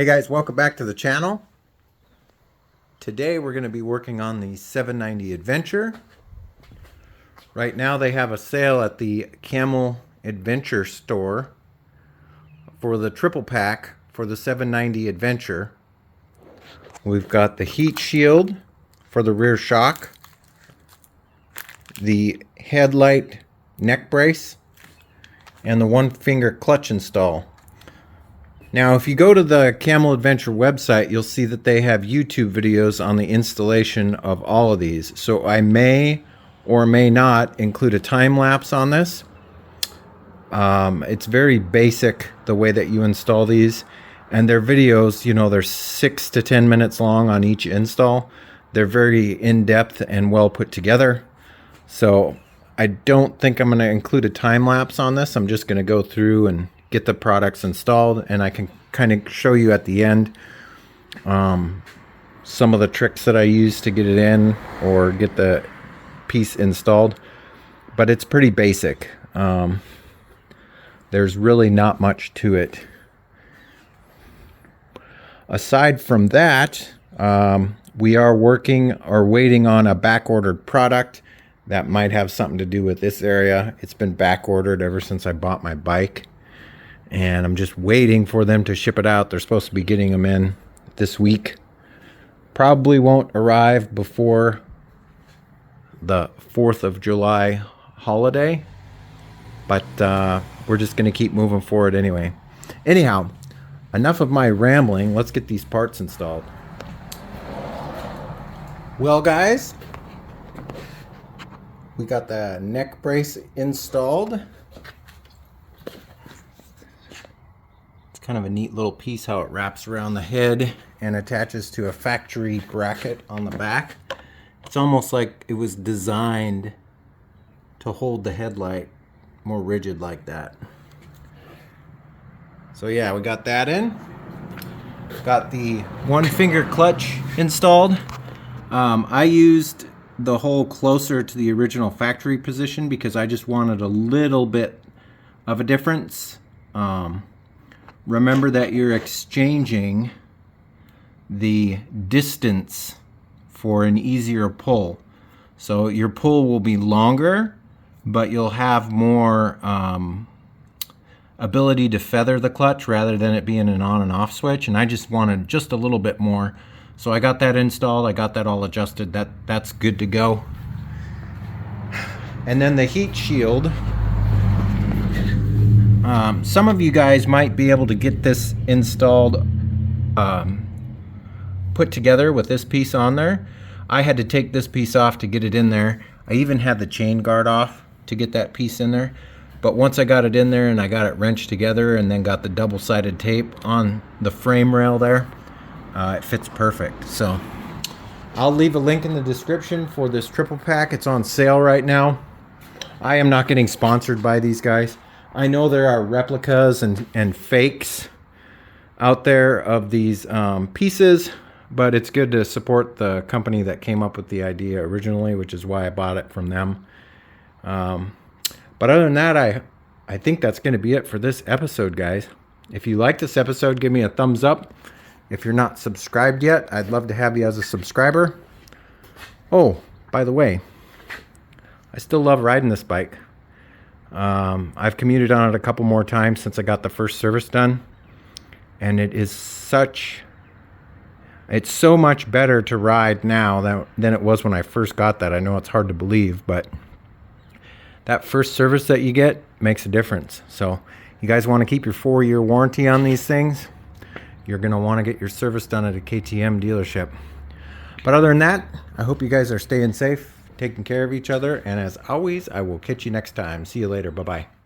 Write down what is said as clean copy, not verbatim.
Hey guys, welcome back to the channel. Today we're going to be working on the 790 Adventure. Right now they have a sale at the Camel Adventure store for the triple pack for the 790 Adventure. We've got the heat shield for the rear shock, the headlight neck brace, and the one finger clutch install. Now, if you go to the Camel Adventure website, you'll see that they have YouTube videos on the installation of all of these. So I may or may not include a time lapse on this. It's very basic the way that you install these. And their videos, you know, they're 6 to 10 minutes long on each install. They're very in-depth and well put together. So I don't think I'm going to include a time lapse on this. I'm just going to go through and get the products installed, and I can kind of show you at the end some of the tricks that I use to get it in or get the piece installed. But it's pretty basic. There's really not much to it. Aside from that, we are working or waiting on a back-ordered product that might have something to do with this area. It's been back-ordered ever since I bought my bike, and I'm just waiting for them to ship it out. They're supposed to be getting them in this week. Probably won't arrive before the 4th of July holiday, but we're just going to keep moving forward anyway. Anyhow, enough of my rambling. Let's get these parts installed. Well, guys, we got the neck brace installed. Kind of a neat little piece how it wraps around the head and attaches to a factory bracket on the back. It's almost like it was designed to hold the headlight more rigid like that. So yeah, we got that in. Got the one finger clutch installed. I used the hole closer to the original factory position because I just wanted a little bit of a difference. Remember that you're exchanging the distance for an easier pull. So your pull will be longer, but you'll have more ability to feather the clutch rather than it being an on and off switch. And I just wanted just a little bit more. So I got that installed. I got that all adjusted. That's good to go. And then the heat shield. Some of you guys might be able to get this installed, put together with this piece on there. I had to take this piece off to get it in there. I even had the chain guard off to get that piece in there. But once I got it in there and I got it wrenched together and then got the double-sided tape on the frame rail there, it fits perfect. So I'll leave a link in the description for this triple pack. It's on sale right now. I am not getting sponsored by these guys. I know there are replicas and fakes out there of these pieces, but it's good to support the company that came up with the idea originally, which is why I bought it from them. But other than that, I think that's going to be it for this episode, guys. If you like this episode, give me a thumbs up. If you're not subscribed yet, I'd love to have you as a subscriber. Oh, by the way, I still love riding this bike. I've commuted on it a couple more times since I got the first service done, and it's so much better to ride now than it was when I first got that. I know it's hard to believe, but that first service that you get makes a difference. So you guys want to keep your 4-year warranty on these things, you're going to want to get your service done at a KTM dealership. But other than that, I hope you guys are staying safe, taking care of each other, and as always, I will catch you next time. See you later. Bye-bye.